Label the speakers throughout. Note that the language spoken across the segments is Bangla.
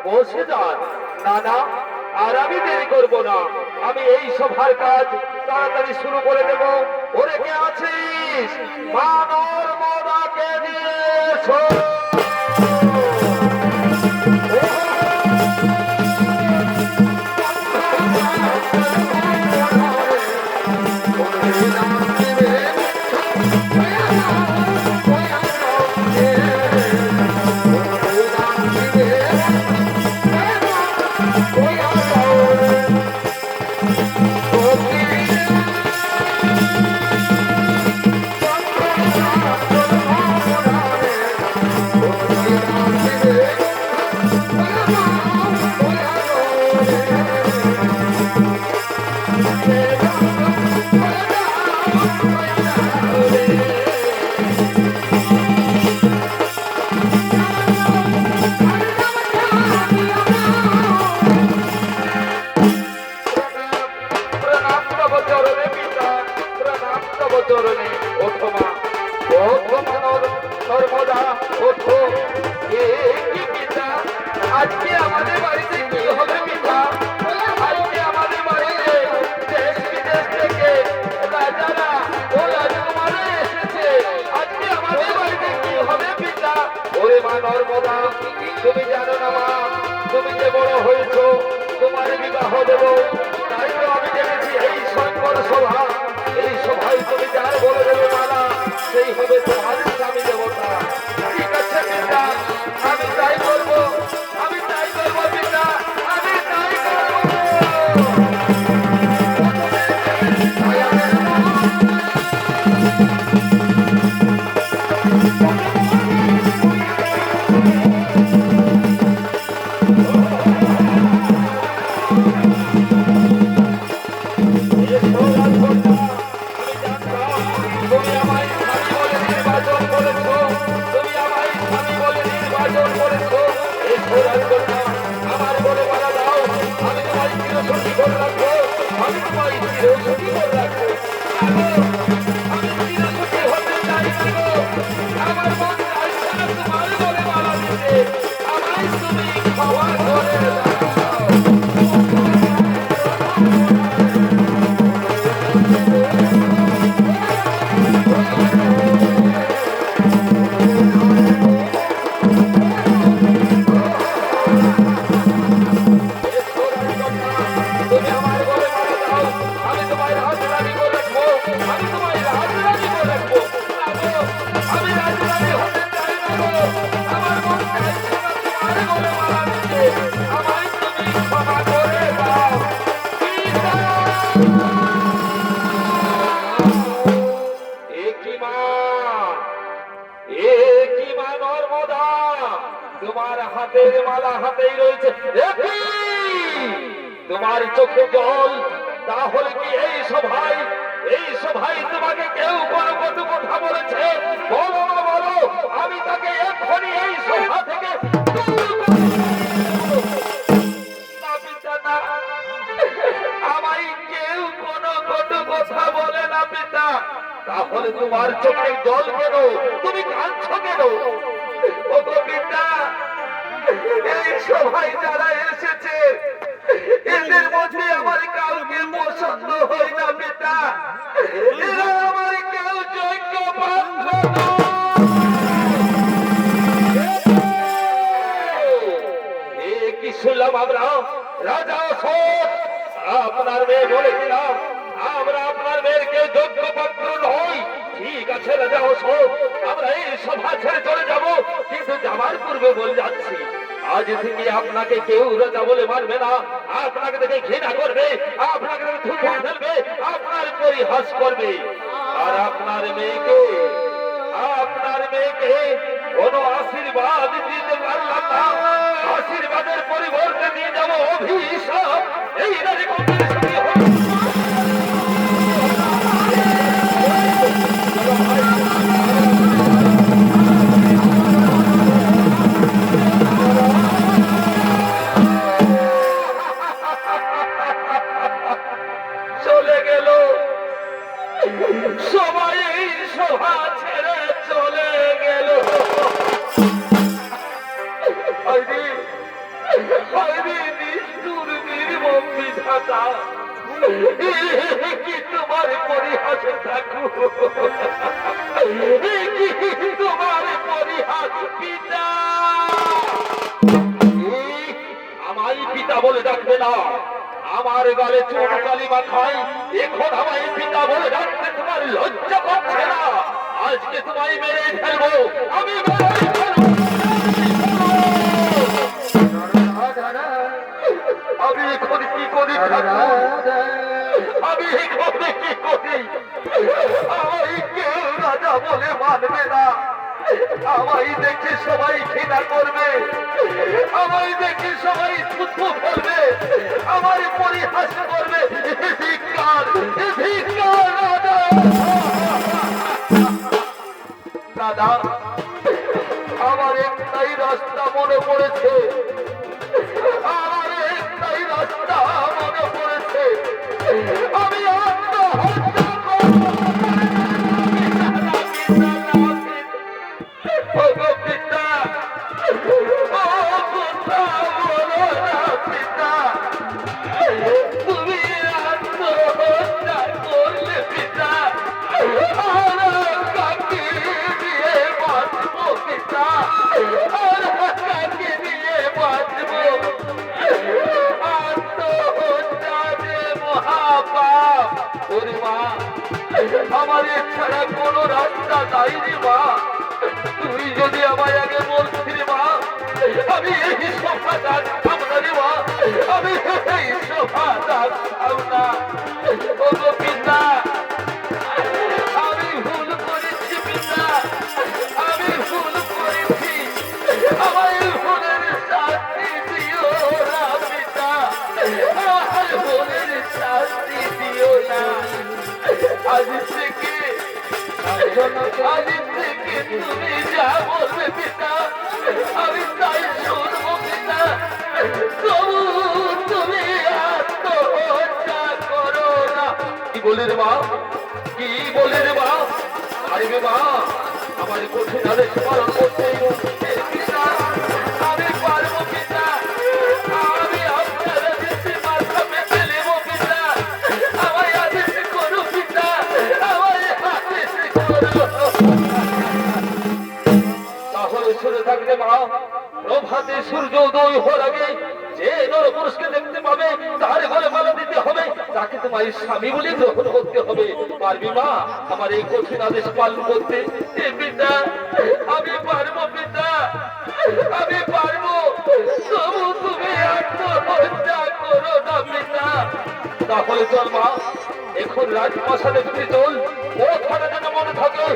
Speaker 1: বসে যান। না না, আর আমি দেরি করব না, আমি এই সভার কাজ তাড়াতাড়ি শুরু করে দেব। ওরে কে আছিস? মানর মোদাকে নিয়ে এসো। আজকে আমাদের বাড়িতে কি হবে পিতা? আজকে আমাদের বাড়িতে দেশ বিদেশ থেকে রাজারা ও রাজকুমাররা এসেছে। আজকে আমাদের বাড়িতে কি হবে পিতা? ওরে মা নর্মদা, তুমি জানো না মা, তুমি যে বড় হয়েছো, তোমার বিবাহ দেব। তাই তো আমি দেখেছি এই শঙ্কর সভা, এই সভায় তুমি যার বলে দেবে মালা, সেই হবে তোমার স্বামী দেবতা। ঠিক আছে পিতা, আমি তাই করবো, আমি তাই করবো পিতা, আমি তাই করবো। আমি মা, এ কি মা নর্মদা, তোমার হাতের মালা হাতেই রয়েছে, তোমার চোখে জল, তাহলে কি এই সভায় তোমাকে কেউ কোনো কটু কথা বলেছে? বলো না বলো, আমি তাকে এক্ষুনি এই সভা থেকে আমায় কেউ কোনো কটু কথা বলে না পিতা। তাহলে তোমার চোখে জল কেন, তুমি কাঁদছো কেন? ও পিতা, এই সভায় যারা এসেছে এদের মধ্যে আমার কাউকে পছন্দ হয় না পিতা। এরা আমার কেউ যোগ্য পাত্র কি শুনলাম আমরা? রাজা অশোক, আপনার মেয়ে বলেছিলাম আমরা আপনার মেয়েকে যোগ্য পাত্র নই। ঠিক আছে রাজা অশোক, আমরা এই সভা ছেড়ে চলে যাব, কিন্তু যাবার পূর্বে বলে যাচ্ছি আজ থেকে আপনাকে কেউ রাজা বলে মানবে না, আপনাকে দেখে ঘৃণা করবে, আপনাকে দেখে থুতু ফেলবে, আপনার পরিহাস করবে। আর আপনার মেয়েকে কোনো আশীর্বাদ দিতে পারলাম না, আশীর্বাদের পরিবর্তে দিয়ে যাব অভিশাপ। এই রাজকুমারের সঙ্গে চলে গেল সবাই, এই সভা ছেড়ে চলে গেল। নিষ্ঠুর নির্মম বিধাতা, কি তোমার পরিহাসে থাকু, কি তোমার পরিহাস পিতা। আমায় পিতা বলে ডাকবে না, আমার গালে চোখ কালি মাখাই, এখন আমায় পিতা বলে ডাকতে তোমার লজ্জা পাচ্ছে না? আজকে তোমায় মেরে ফেলবো, আমি মেরে ফেলবো। আমি এখন কি করি আমি এখানে কি করি? আমায় কেউ রাজা বলে মানবে না, আমায় দেখে সবাই ঘৃণা করবে, আমায় দেখে সবাই থুতু ফেলবে, আমার পরিহাস করবে। দাদা, আমার একটাই রাস্তা মনে পড়েছে, আমার একটাই রাস্তা মনে পড়েছে, আমি আত্মহত্যা করব। পিতা, তুমি আত্মহত্যা করলে পিতা, কাকে দিয়ে বাঁচবো পিতা, কাকে দিয়ে বাঁচবো? আত্মহত্যা যে মহাপাপ। ওরে মা, আমার ছাড়া কোনো রাস্তা নাই রে মা, তুই যদি আমায় আগে বলছিস মা, আমি এই সভা ডাকতাম না রে মা, আমি এই সভা ডাকতাম না। ও গো পিতা, আমি ভুল করেছি পিতা, আমি ভুল করেছি, আমার ভুলের শাস্তি দিও না পিতা, আমার ভুলের শাস্তি দিও না। আজ থেকে তুমি যা বলবে পিতা, আমি তাই শুনবো পিতা। তবু তুমি আত্মহত্যা করো না। কি বলে রে মা, কি বলে রে মা? আরে মা, আমার কঠিন আদেশ পালন করতে পিতা, আমি পারবো পিতা, আমি আপনার আদেশে মাথা পেতে নেব পিতা, আমায় আদেশ করো পিতা, আমায় আদেশ করো। তাহলে শুনে থাকবে মা, প্রভাতে সূর্য উদয় হওয়ার আগে যে নরপুরুষকে দেখতে পাবে তার ঘরে মালা দিতে হবে, তাকে তোমার স্বামী বলে গ্রহণ করতে হবে। পারবি মা আমার এই কঠিন আদেশ পালন করতে? পিতা, আমি পারবো পিতা, আমি পারবো, তবু তুমি আত্মহত্যা করো না পিতা। তাহলে চল মা, এখন রাজপ্রাসাদে ফিরে চল, ওখানে যেন মনে থাকে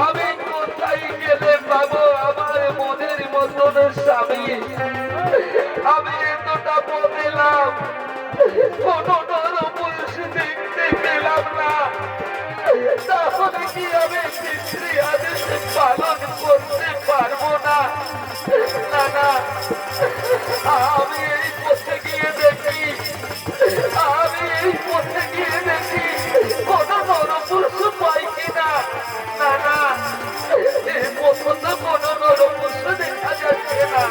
Speaker 1: আমি কোথায় গেলে পাবো আমার মনের মতন স্বামী? আমি এতটা বদলাম, কোনো নরপুরুষ দেখতে পেলাম না। তাহলে কি আমি পিতৃ আদেশ পালন করতে পারবো না? না না, আমি এই পথে গিয়ে দেখি, আমি এই পথে গিয়ে দেখি কোনো নরপুরুষ পাই কিনা। না না, এই পথে তো কোনো নরপুরুষ দেখা যাচ্ছে না।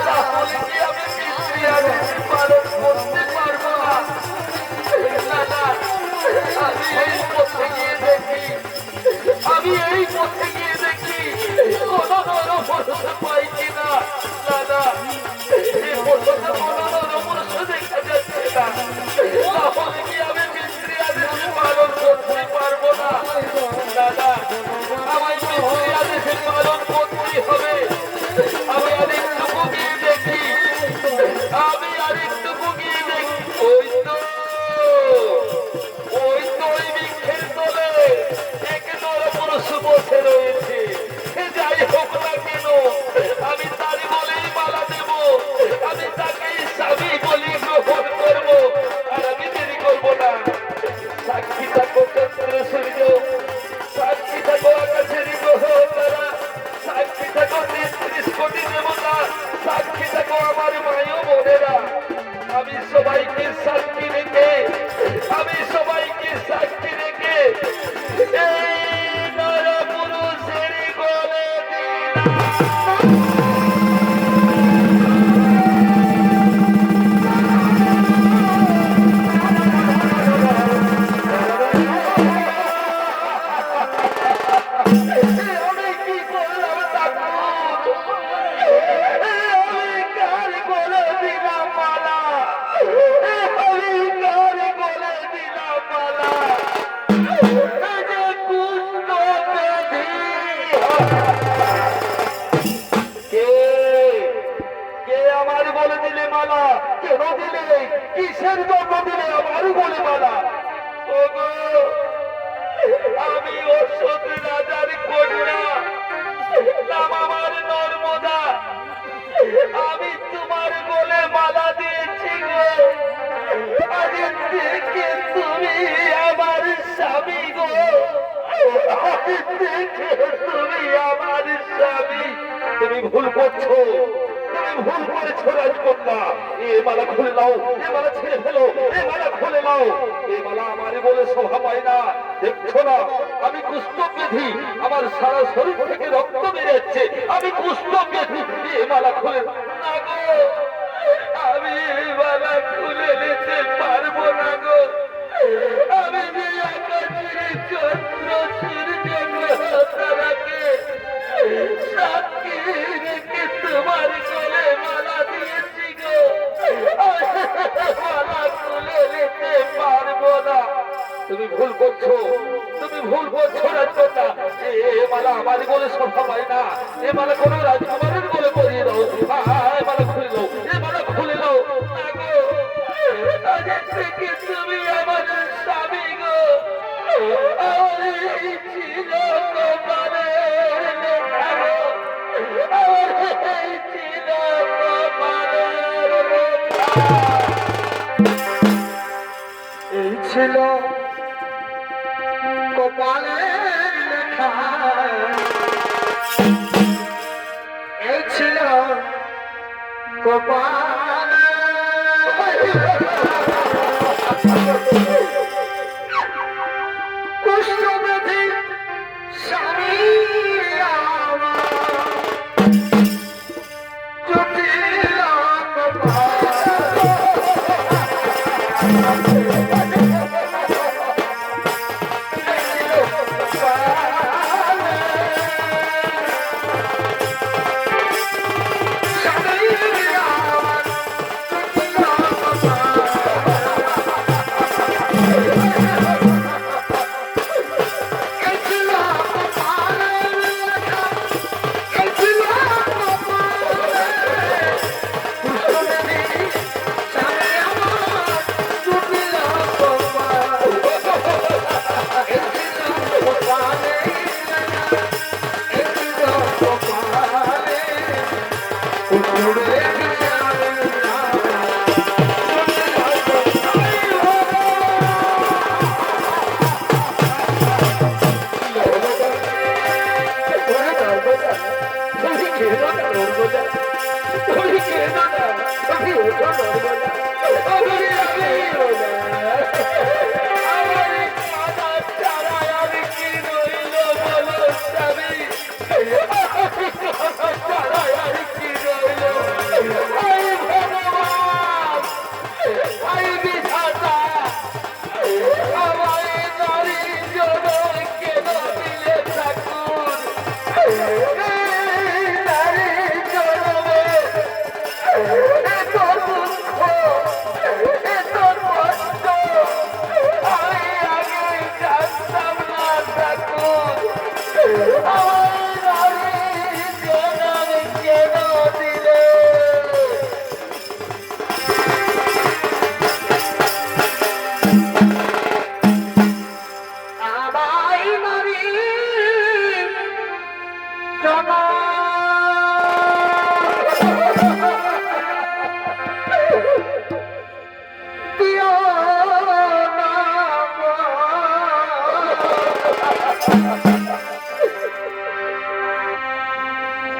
Speaker 1: তাহলে কি আমি পিতৃ আদেশ পালন করতে পারবো না? না না, আমি এই পথে গিয়ে দেখি, আমি এই পথে গিয়ে দেখি কোনো নরপুরুষ পাই কিনা। না না, এই পথে তো কোনো নরপুরুষ দেখা যাচ্ছে না। তাহলে কি আমি পিতৃ আদেশ পালন করতে পারবো না? না না, আমায় পিতৃ আদেশ পালন করতেই হবে। আমি আরেকটুকু গিয়ে দেখি, আমি আরেকটুকু গিয়ে দেখি। ওই তো ওই বৃক্ষের তলে এক নরপুরুষ বসে রয়েছে। যাই হোক না কেন, আমি তারই বলেই মালা দেব, আমি তাকেই স্বামী বলি গ্রহণ করবো। আর আমি দেরি করবো না। সাক্ষী থাকো চন্দ্র সূর্য, সাক্ষী থাকো আকাশের গ্রহ তারা, সাক্ষী থাকো ৩৩ কোটি দেবতা, সাক্ষী থাকো আমার মায়ও বোনেরা। আমি সবাইকে সাক্ষী রেখে, আমি সবাইকে সাক্ষী রেখে এই নরপুরুষের গলে আমি কি করলাম ঠাকুর? আমি কার গলে দিলাম মালা? আমি কার গলে দিলাম মালা? কে আমার বলে দিলে মালা? কেন দিলে? কিসের জন্য দিলে আমার বলে মালা? ওগো, আমি অশ্বত রাজার কন্যা, নাম আমার নর্মদা। আমি তোমার বলে মালা দিয়েছি গো। আজ থেকে তুমি আমার স্বামী গো। আজ থেকে তুমি আমার স্বামী। তুমি ভুল করছো, তুমি ভুল করেছো রাজকন্যা। এ মালা খুলে নাও, এ মালা ছেড়ে ফেলো, এ মালা খুলে নাও। এ মালা আমার বলে শোভা পায় না। দেখছো না আমি কুষ্ঠব্যাধি, আমার সারা শরীর থেকে রক্ত বেরোচ্ছে, আমি কুষ্ঠব্যাধি। এ মালা খুলে না গো, আমি এই মালা খুলে নিতে পারবো না গো। আমি যে আকাশের চন্দ্র সূর্য গ্রহ তারাকে সাক্ষী রেখে তোমার গলে মালা দিয়েছি গো। মালা খুলে নিতে পারবো না। তুমি ভুল করছো, তুমি ভুল করছো রাজকন্যা। এ মালা আমার বলে শোভা পায় না। এ মালা কোনো রাজকুমারের বলে পরিয়ে দাও। এ মালা খুলে দাও, এ মালা খুলে দাও। না গো, আজ থেকে তুমি আমার স্বামী গো। আমার এই ছিল কপালের লেখা গো। আমার এই ছিল কপালের লেখা। এই ছিল কপালের লেখা এই ছিল কপাল কুষ্ঠব্যাধি স্বামী আমার জটিল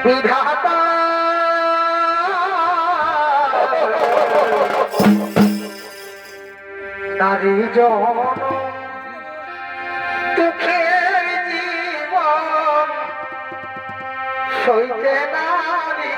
Speaker 1: বিধাতা নারী জন দুঃখের জীবন সইতে নারী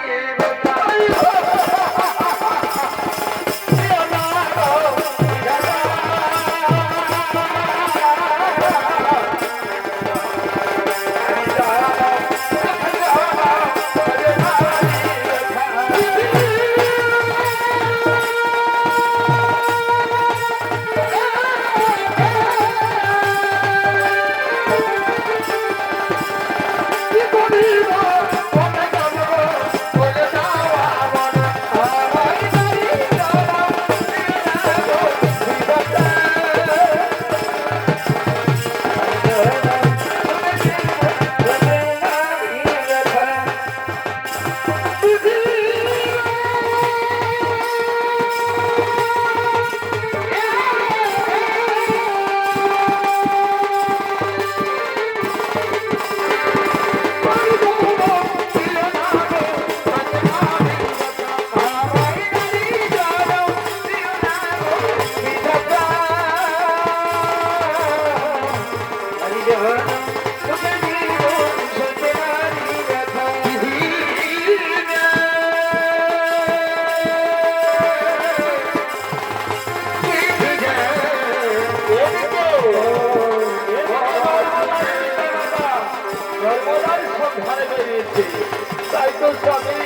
Speaker 1: তাই তো স্বামী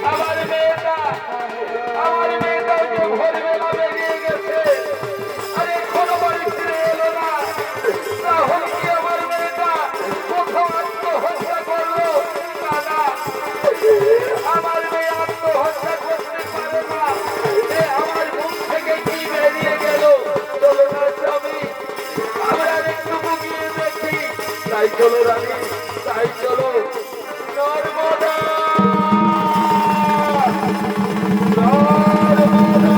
Speaker 1: আমার মেয়েটা যে ভোরবেলা বেরিয়ে গেছে আর এখনো বাড়ি ফিরে এলো না। তাহলে কি আমার মেয়েটা কোথাও আত্মহত্যা করলো? দাদা, আমার মেয়ে আত্মহত্যা করতে পারে না। আমার মুখ থেকে কি বেরিয়ে গেল? চলো না স্বামী, আমরা একটু বুঝিয়ে দেখি। তাই চলো রানী, তাই চলো। নর্মদা নর্মদা।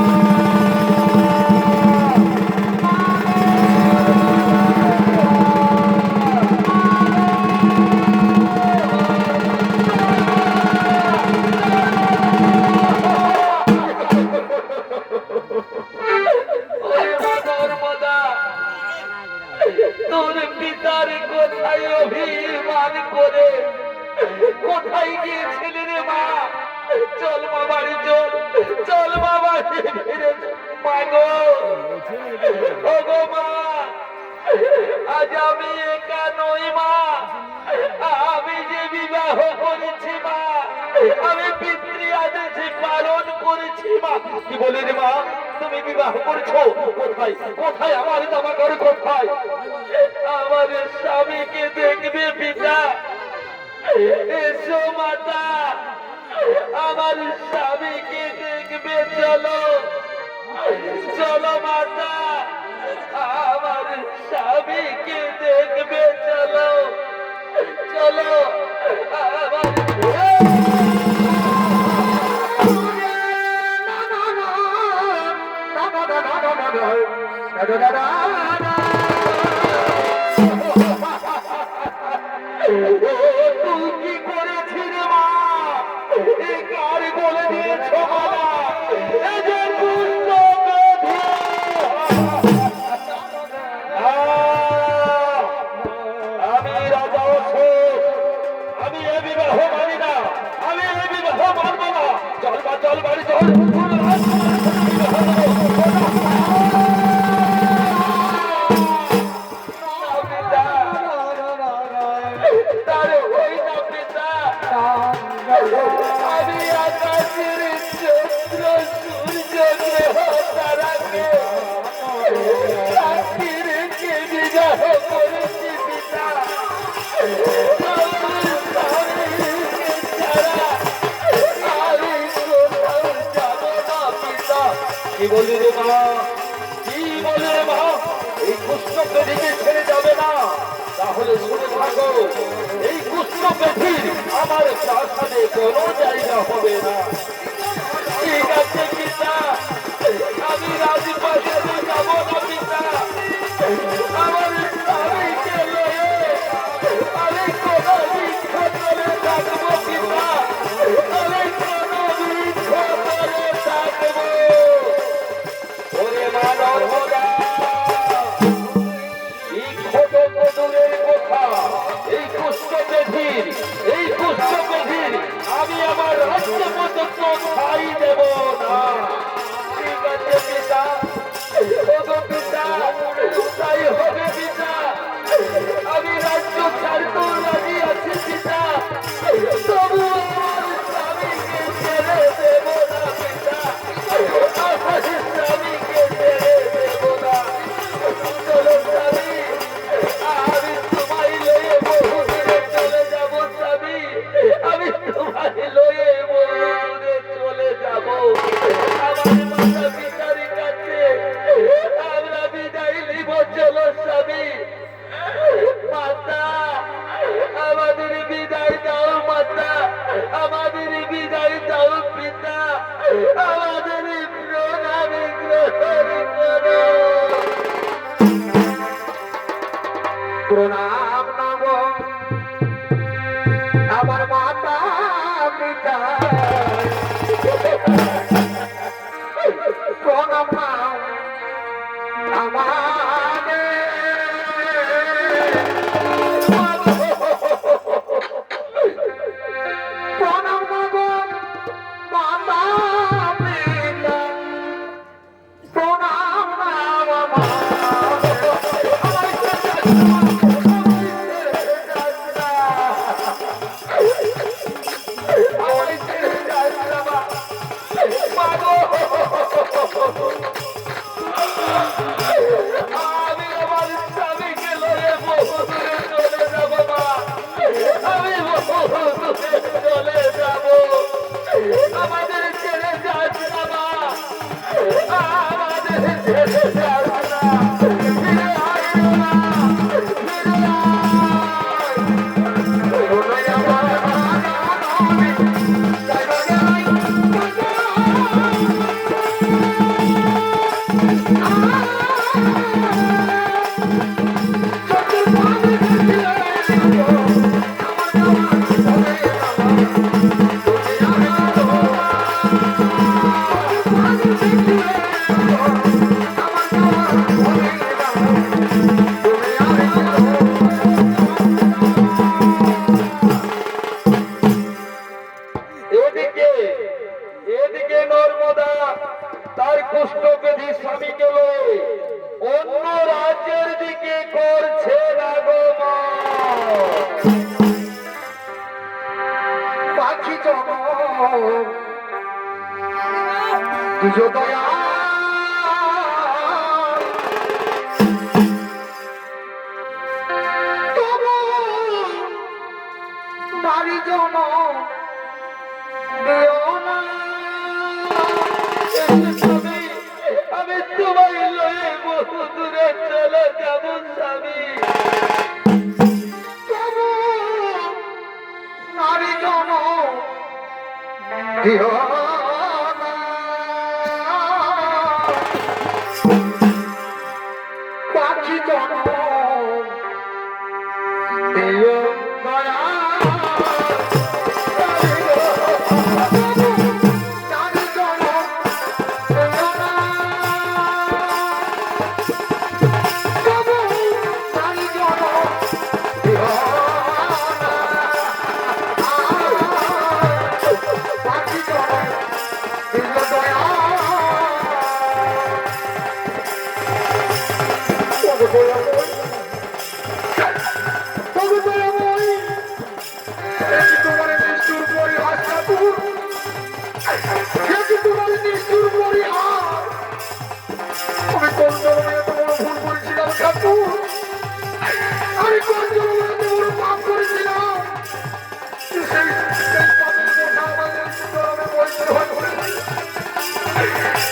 Speaker 1: আর কোথায় অভিমান করে কোথায় গিয়েছিলে রে মা? চল মা বাড়ি চল, চল মা বাড়ি ফিরে মা গো, ও গো মা, আজ আমি একা নই মা, আমি যে বিবাহ করেছি মা, আমি পিতৃ আদেশে পালন করেছি মা। কি বলি রে মা, তুমি বিবাহ করেছো কোথায়? কোথায় আমার জামা ঘরে কোথায়? আমার স্বামীকে দেখবে পিতা, এসো মাতা, আমার স্বামীকে দেখবে, চলো চলো মাতা, আমার স্বামীকে দেখবে, চলো চলো আমার তুই কি করেছিস মা? এই কার বলে দিয়েছ মালা? এই যে পুত্র বেধি। আমি রাজা অশোক, আমি এ বিবাহ মানি না, আমি এ বিবাহ মানব না। চল বা চল বাড়ি চল, আমি আকাশের চন্দ্র সূর্য গ্রহ তারাকে সাক্ষী রেখে বিবাহ করেছি পিতা। কি বলি রে মা, কি বলি রে মা, এই কুষ্ঠ পেটিকে ছেড়ে যাবে না? তাহলে শুনে থাকো, এই কুষ্ঠ পেটির আমার প্রাসাদে কোনো জায়গা হবে না। ঠিক আছে পিতা, আমি রাজপ্রাসাদে যাব না পিতা। আমার স্বামীকে লয়ে আমি কোন বৃক্ষ তলে থাকবো পিতা, আমি কোন বৃক্ষ তলে থাকবো। ওরে মা নর্মদা, এই ছোট কদুরের কথা, এই কুষ্ঠ পেধির, এই কুষ্ঠ পেধির আমি আমার রাজ্য পর্যন্ত ছাই দেব না। ঠিক আছে পিতা, ওগো পিতা, তাই হবে পিতা। আমি রাজ্য ছাড়তেও রাজি আছি পিতা, তবু আমার স্বামীকে ছেড়ে দেব না পিতা, আমার স্বামীকে ছেড়ে দেব না। চলো স্বামী, আমি তোমায় লয়ে বহু দূরে চলে যাব স্বামী, আমি তোমায় লয়ে বহু দূরে চলে যাব। আমার মাতা পিতার কাছে আমরা বিদায় নিব, চলো স্বামী। মাতা, আমাদের বিদায় দাও মাতা, আমাদের বিদায় দাও পিতা, আমাদের প্রণামী গ্রহণ করো। প্রণাম নব আমার মাতা পিতা, প্রণাম নাও আমাদের। প্রণাম নব মাতা পিতা, প্রণাম নাও আমাদের। তুজো দয়া তবু বাড়ি জন দিও না আমি তোমায় লয়ে বহু দূরে চলে যাব স্বামী তবু নারী জন দিও পাখি জন দিও দয়া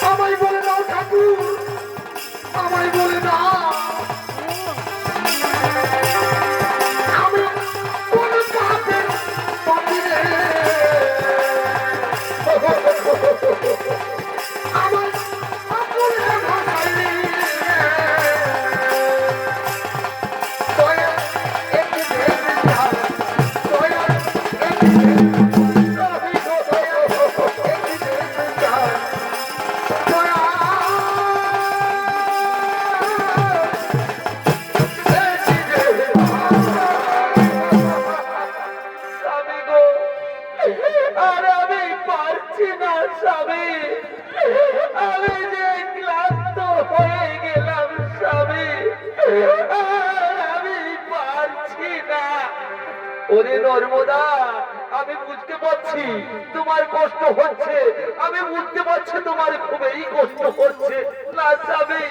Speaker 1: আমায় বলে দাও ঠাকুর আমায় বলে দাও আমি কোন পাপের পাপি রে আমার আপন ভাষাই দয়া একটু দেখে যাও দয়া আর আমি পারছি না স্বামী আমি যে ক্লান্ত হয়ে গেলাম স্বামী আমি পারছি না ওরে নর্মদা আমি বুঝতে পারছি তোমার কষ্ট হচ্ছে আমি বুঝতে পারছি তোমার খুবই কষ্ট হচ্ছে না স্বামী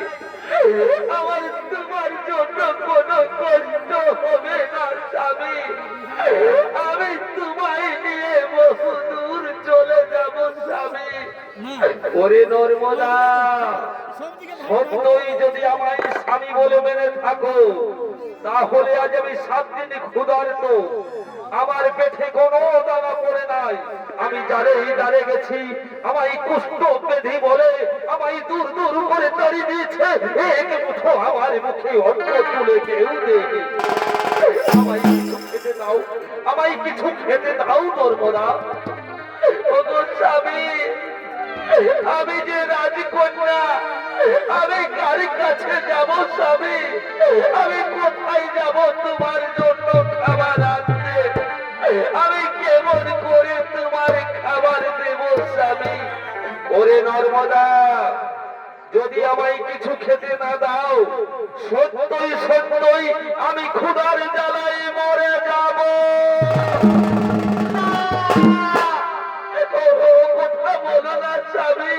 Speaker 1: আমার তোমার জন্য কোনো কষ্ট হবে না স্বামী আমি তোমায় নিয়ে বহু দূর চলে যাব স্বামী ওরে নর্মদা সত্যই যদি আমায় স্বামী বলে মেনে থাকো তাহলে আজ আমি 7 দিন ক্ষুধার্ত আমার পেটে কোনো দানা পড়ে নাই আমি যারে গেছি আমায় কুষ্ঠ বেধি বলে আমায় দূর দূর করে তাড়িয়ে দিয়েছে এক মুঠো আমার মুখে অন্ন তুলে কেউ দেয়নি আমায় কিছু খেতে দাও আমায় কিছু খেতে দাও নর্মদা ওগো স্বামী আমি যে রাজকন্যা আমি কার কাছে যাব স্বামী আমি কোথায় যাব তোমার জন্য খাবার আনতে আমি কেমন করে তোমার খাবার দেব স্বামী ওরে নর্মদা যদি আমায় কিছু খেতে না দাও সত্যই সত্যই আমি ক্ষুধার জ্বালায় মরে যাব কথা বলো না স্বামী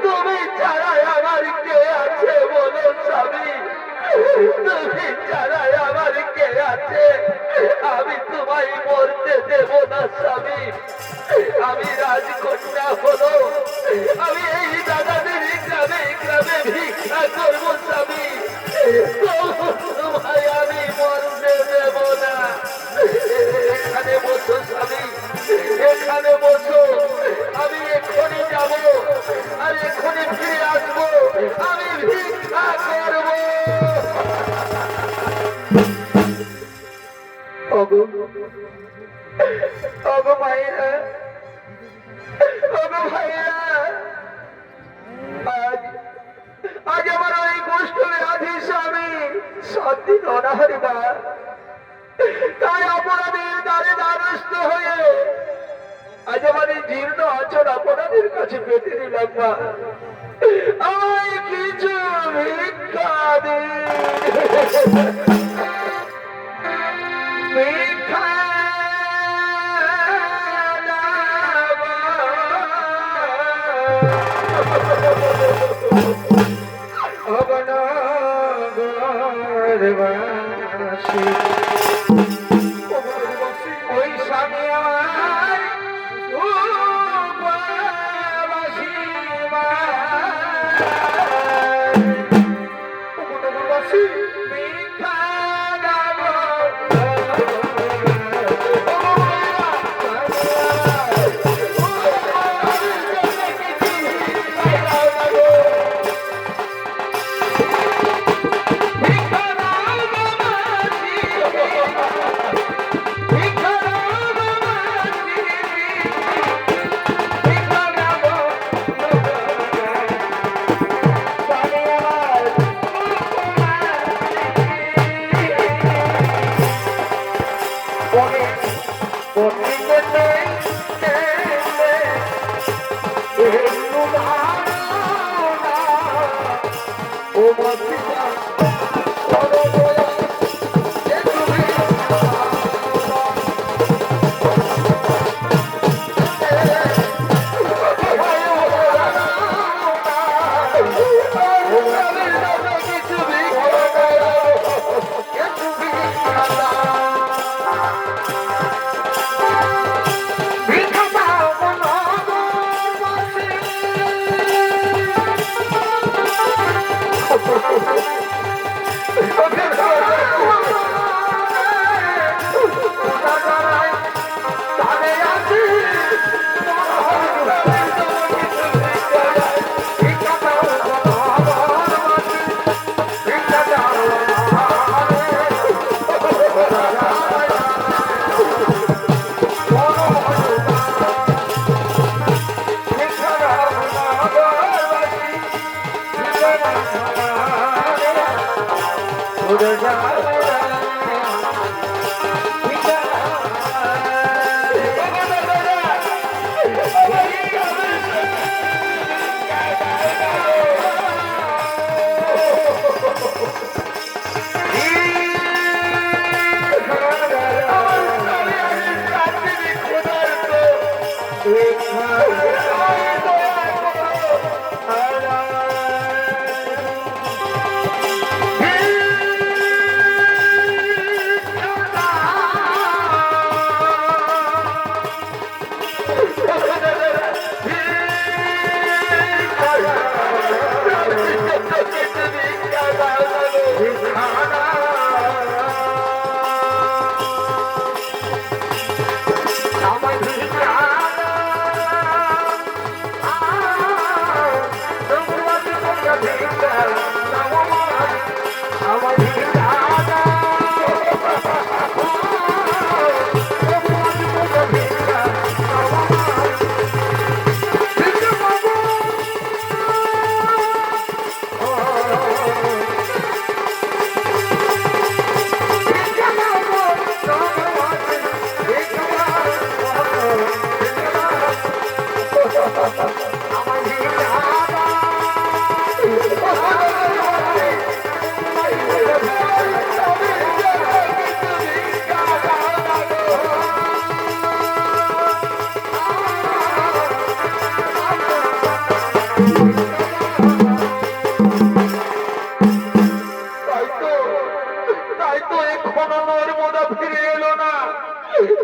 Speaker 1: তুমি ছাড়া আমার কে আছে বলো স্বামী তুমি ছাড়া আমার কে আছে আমি তোমায় মরতে দেব না স্বামী আমি রাজকন্যা হলো আমি এই দাদাদের গ্রামে গ্রামে ভিক্ষা করবো স্বামী তোমায় আমি মরতে দেব না এখানে বসো স্বামী এখানে বসো আমি এক্ষুনি যাব আর এক্ষুনি ফিরে আসবো আমি ভিক্ষা করবো ওগো ভাইরা আজ আমার ওই কষ্ট ব্যাধি স্বামী 7 দিন অনাহারি না তাই অপরাধীর দ্বারে দ্বারস্থ হয়ে আজ আমার এই জীর্ণ আচর আপনাদের কাছে পেতে দিলাম না আমায় কিছু ভিক্ষা দিন ভিক্ষা দাও ওই স্বামী আমার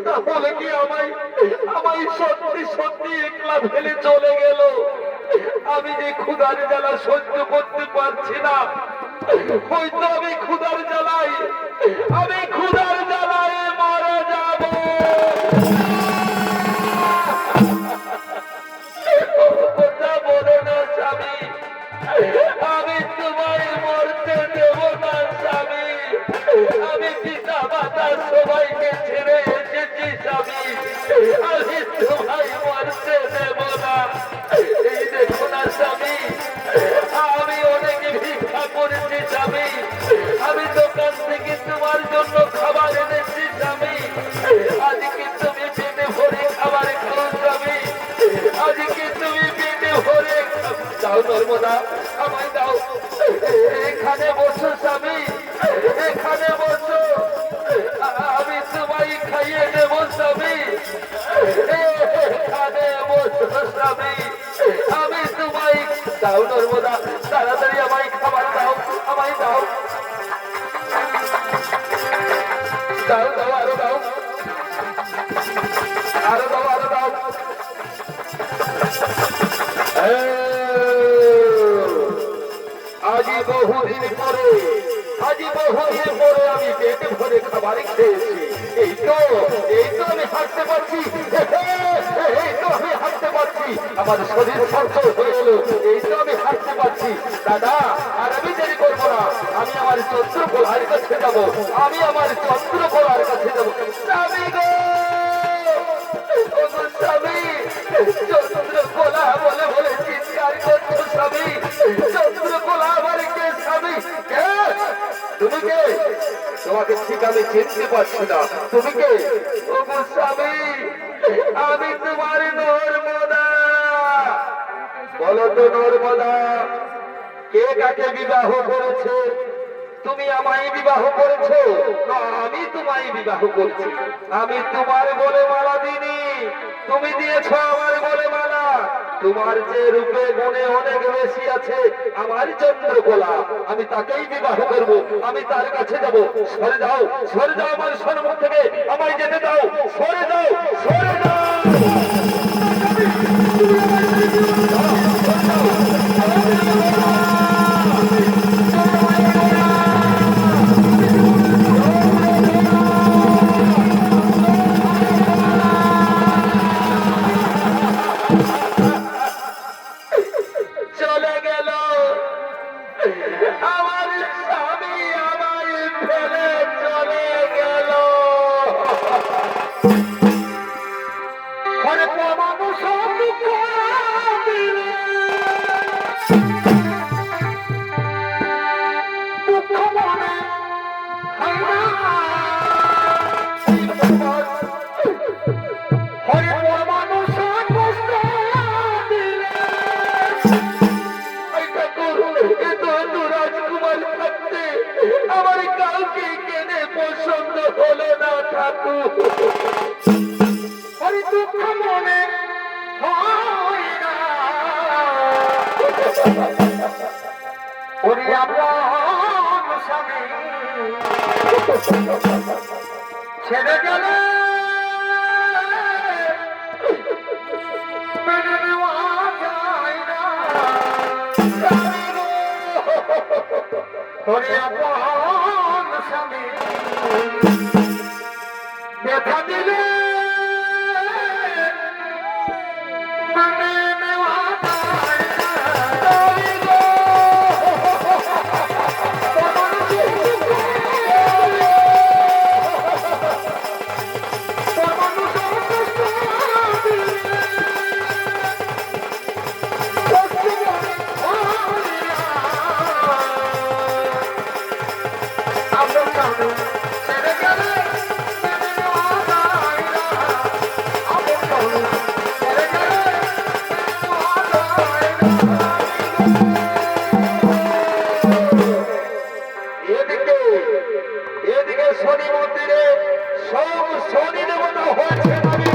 Speaker 2: তাহলে কি আমায় আমায় সত্যি সত্যি একলা ফেলে চলে গেল। আমি যে ক্ষুধার জ্বালা সহ্য করতে পারছি না, হয়তো আমি ক্ষুধার জ্বালায় মারা যাব। কথা বলো না স্বামী, আমি তোমায় মরতে দেব না স্বামী। আমি পিতা মাতা সবাইকে ছেড়ে এসেছি স্বামী, আমি তোমায় মরতে দেব না। এই দেখো না স্বামী, আমি অনেক ভিক্ষা করেছি স্বামী, আমি দোকান থেকে তোমার জন্য খাবার এনেছি স্বামী। আজকে তুমি পেটে ভরে খাবার খাও স্বামী, আজকে তুমি পেটে ভরে দাও। নর্মদা আমায় দাও, এখানে বসো স্বামী, এখানে বসো, আমি তোমায় খাইয়ে দেব স্বামী। এখানে বসো স্বামী, আমি তোমায় দাও। নর্মদা তাড়াতাড়ি আমায় খাবার দাও, আমায় দাও।
Speaker 1: দাও দাও আরো দাও আরো দাও আরো দাও আজি বহুদিন পরে আমি পেট ভরে খাবার খেয়েছি। এই তো আমি হাঁটতে পারছি, এই তো আমি হাঁটতে পারছি, আমার শরীর সঞ্চল হয়ে গেল, এই তো আমি হাঁটতে পারছি। দাদা আর আমি দেরি করবো না, আমি আমার চন্দ্রকোলার কাছে যাবো, আমি আমার চন্দ্রকোলার কাছে যাবো। স্বামী গো, স্বামী, চন্দ্রকোলা বলে বলে চিৎকার করছো স্বামী, চন্দ্রকোলা আমার কে স্বামী? কে তুমি? কে? তোমাকে ঠিক আমি চিনতে পারছি না, তুমি কে? ও স্বামী, আমি তোমার নর্মদা। বলো তো নর্মদা, কে কাকে বিবাহ করেছে? তুমি আমায় বিবাহ করেছো না আমি তোমায় বিবাহ করছি? আমি তোমার বলে মালা দিনি, তুমি দিয়েছো আমার বলে মালা। তোমার যে রূপে গুণে অনেক বেশি আছে আমার চন্দ্রকোলা, আমি তাকেই বিবাহ করব, আমি তার কাছে যাব। সরে যাও আমার সম্মুখ থেকে, আমায় যেতে দাও, সরে যাও, সরে যাও। চলে গেল আমার স্বামী, আমায় ফেলে চলে গেল। মানুষ দুঃখ মনে হরে মানুষ কষ্ট দিলে রাজকুমার থাকতে আমার কাউকে কেনে পছন্দ হলো না ঠাকুর। হরি দুঃখ মনে হয় না, ওরে আপন স্বামী ছেড়ে গেলে মেনে নেওয়া যায় না। ওরে আপন স্বামী ব্যথা দিলে মেনে নেওয়া যায় না। ছেড়ে গেলে মেনে নেওয়া যায় না, আপন ছেড়ে গেলে মেনে নেওয়া যায় না। এদিকে শনি মন্দিরে সব শনি দেবতা হয়েছে আমি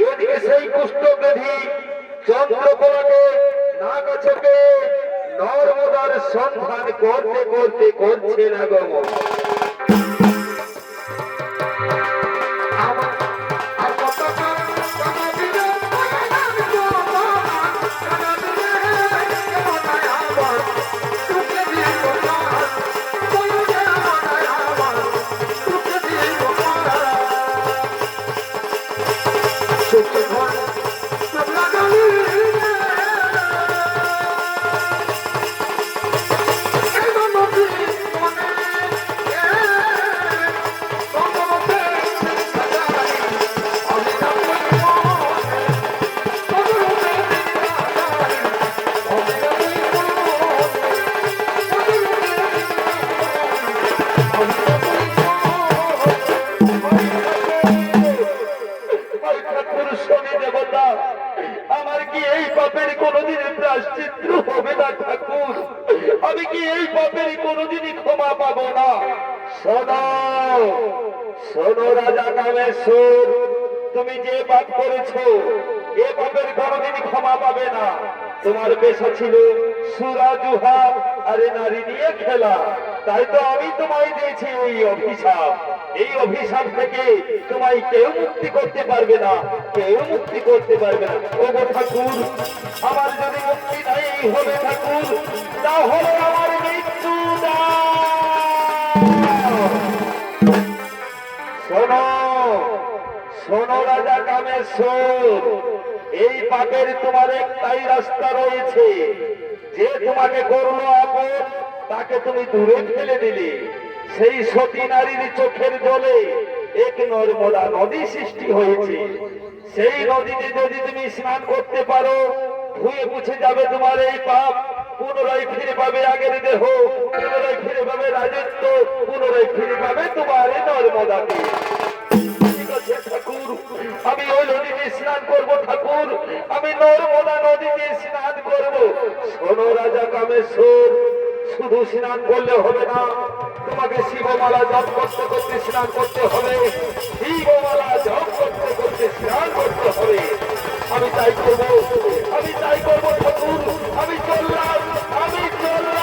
Speaker 1: এদিকে সেই কুষ্ঠব্যাধি চন্দ্রকোলাকে নাগচকে নর্মদার সন্ধান করতে করতে করছে না গমন। মনে
Speaker 2: ক্ষমা পাবো না। শোনো, শোনো রাজা কামেশ্বর, তুমি যে পাপ করেছো এ পাপের কোনোদিনই ক্ষমা পাবে না। তোমার পেশা ছিল সুরা জুহা আরে নারী নিয়ে খেলা, তাই তো আমি তোমায় দিয়েছি এই অভিশাপ। এই অভিশাপ থেকে তোমায় কেউ মুক্তি করতে পারবে না, কেউ মুক্তি করতে পারবে না। ও গো ঠাকুর, আমার যদি মুক্তি নাই হবে ঠাকুর, তাহলে আমার মৃত্যু দাও। শোনো, শোনো রাজা কামেশ্বর, এই পাপের তোমার একটাই রাস্তা রয়েছে। যে তোমাকে করলো আপন তাকে তুমি দূরে ফেলে দিলে। সেই সতী নারীর চোখের জলে এক নর্মদা নদী সৃষ্টি হয়েছে। সেই নদীতে যদি তুমি স্নান করতে পারো, ধুয়ে মুছে যাবে তোমার এই পাপ। পুনরায় ফিরে পাবে আগের দেহ, পুনরায় ফিরে পাবে রাজত্ব, পুনরায় ফিরে পাবে তোমার এই নর্মদাকে। ঠাকুর, আমি ওই নদীতে স্নান করবো ঠাকুর, আমি নর্মদা নদীতে স্নান করবো। শোনো রাজা কামেশ্বর, শুধু স্নান করলে হবে না, তোমাকে শিবমালা জপ করতে করতে স্নান করতে হবে। শিবমালা জপ করতে করতে স্নান করতে হবে। আমি তাই করবো, আমি তাই করবো ঠাকুর। আমি চললাম, আমি চললাম।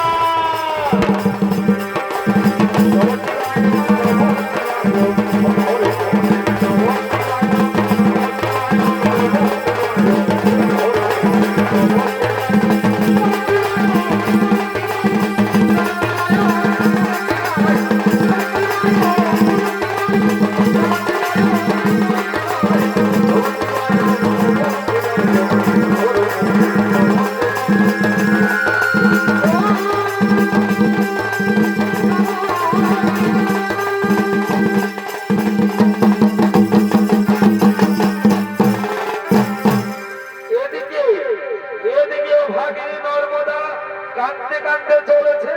Speaker 2: কাঁদতে কাঁদতে চলেছে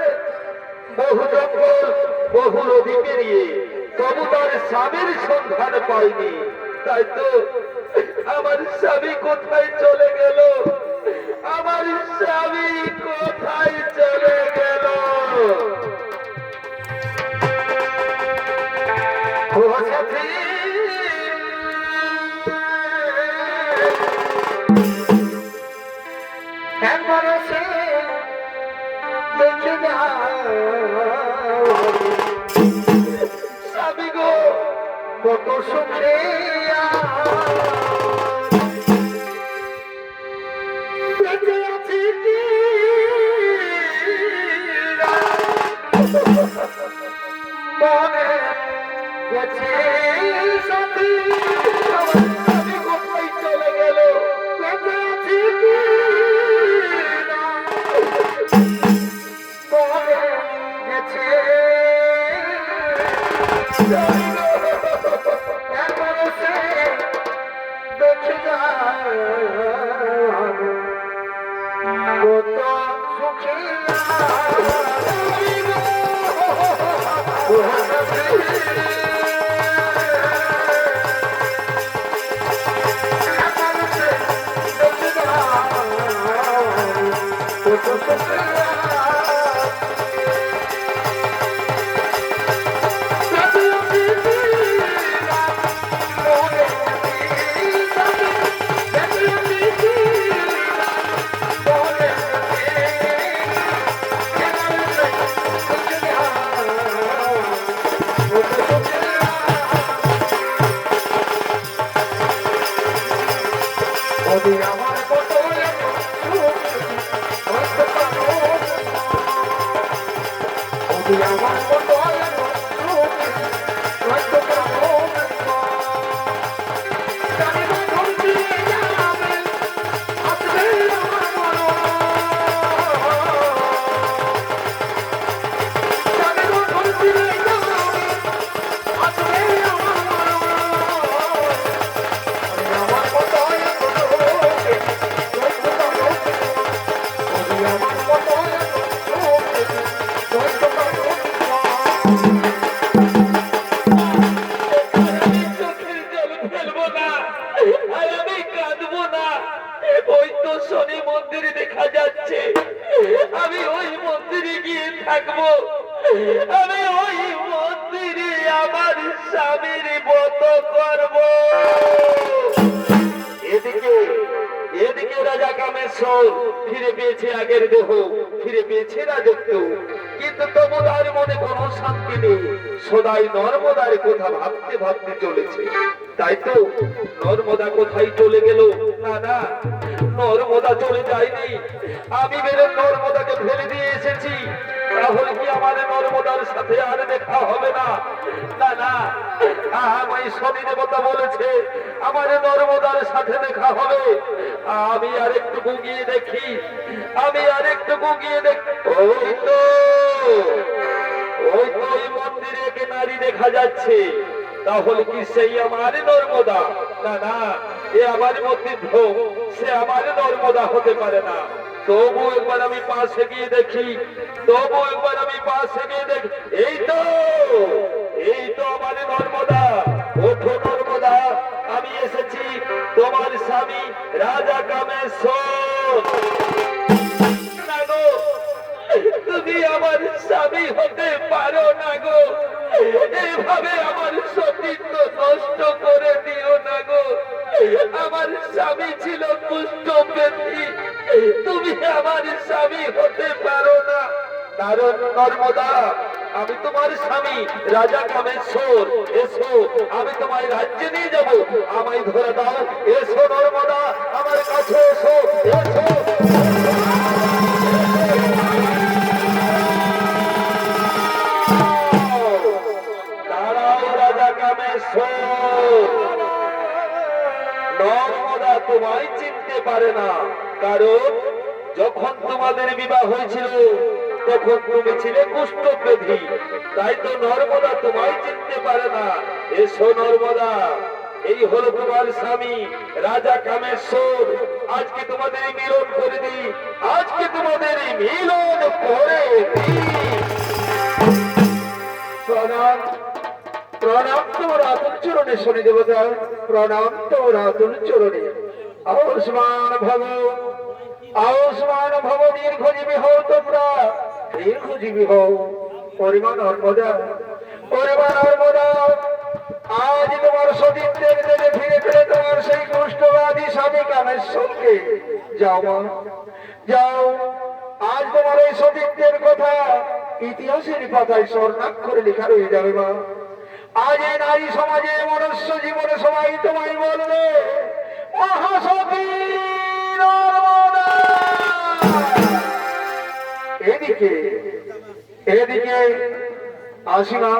Speaker 2: বহু জঙ্গল, বহু নদী পেরিয়ে, তবু তার স্বামীর সন্ধান পাইনি। তাই তো আমার স্বামী কোথায় চলে গেল, আমার স্বামী কোথায় চলে গেল। ও সাথী, একবার সে দেখে স্বামী গো কত সুখে বেঁচে আছি কি মনে গেছে সাথী, স্বামী কোথায় চলে গেল, বেঁচে আছি কি স্বামীর মতো করব। এদিকে এদিকে রাজা কামেশ্বর ফিরে পেয়েছে আগের দেহ, ফিরে পেয়েছে রাজত্ব, কিন্তু তবু তার মনে কোনো শান্তি নেই। সদাই নর্মদার কথা ভাবতে ভাবতে চলেছে। তাই তো নর্মদা কোথায় চলে গেল? না না, নর্মদা চলে যায়নি। আমি বেরো নর্মদাকে ফেলে দিয়ে এসেছি। তাহলে কি আমার নর্মদার সাথে আর দেখা হবে না? না না, আমায় শনি দেবতা বলেছে আমার নর্মদার সাথে দেখা হবে। আমি আরেকটু গুগিয়ে দেখি, আমি আরেকটু গুগিয়ে দেখি। ওই তো ওই তো ওই মন্দিরে একে নারী দেখা যাচ্ছে। তাহলে কি সেই আমার নর্মদা? না না, এ আমার মধ্যে ভ্রম, সে আমার নর্মদা হতে পারে না। তবু একবার আমি পাশে গিয়ে দেখি, তবু একবার আমি পাশে গিয়ে দেখি। এই তো আমার নর্মদা। ওঠো নর্মদা, আমি এসেছি তোমার স্বামী রাজা কামেশ্বর। না গো, তুমি আমার স্বামী হতে পারো না গো। এভাবে আমার সতীত্ব নষ্ট করে দিও না গো। আমার স্বামী ছিল কুষ্ঠ ব্যাধি, তুমি আমার স্বামী হতে পারো না। কারণ নর্মদা, আমি তোমার স্বামী রাজা কামেশ্বর। এসো, আমি তোমায় রাজ্যে নিয়ে যাব। আমায় ধরে দাও। এসো নর্মদা, আমার কাছে এসো, এসো। দাঁড়াও রাজা কামেশ্বর। নর্মদা তোমায় চিনতে পারে না, কারণ যখন তোমাদের বিবাহ হয়েছিল তখন তুমি ছিলে কুষ্ঠ ব্যাধি। তাই তো নর্মদা তোমায় চিনতে পারে না। এসো নর্মদা, এই হলো তোমার স্বামী রাজা কামেশ্বর। আজকে তোমাদের মিলন করে দিই, আজকে তোমাদের মিলন করে দিই। প্রণাম, প্রণাম তোমার আতুল চরণে শনি দেবতা, প্রণাম তোমার আতুল চরণে। আয়ুষ্মান ভব, আয়ুষ্মান ভব, দীর্ঘজীবী হও তোমরা, দীর্ঘজীবী হও। পরিমাণ নর্মদা, পরিমাণ নর্মদা, আজ তোমার সতীত্বের দেবে ফিরে ফিরে তোমার সেই কুষ্ঠব্যাধি স্বামী কামেশ্বরকে। যাও মা, যাও। আজ তোমার এই সতীত্বের কথা ইতিহাসের পাতায় স্বর্ণাক্ষরে লেখা রয়ে যাবে মা। আজ এই নারী সমাজে মনুষ্য জীবনে সবাই তোমায় বলবে মহাসতী নর্মদা। এদিকে এদিকে আসি মা,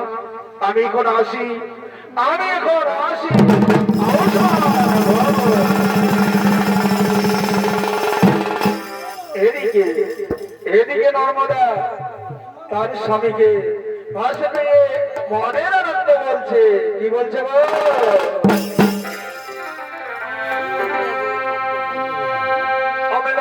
Speaker 2: আমি এখন আসি, আমি এখন আসি। এদিকে এদিকে নর্মদা তার স্বামীকে পাশে পেয়ে মনের আনন্দ বলছে। কি বলছে গো? আমার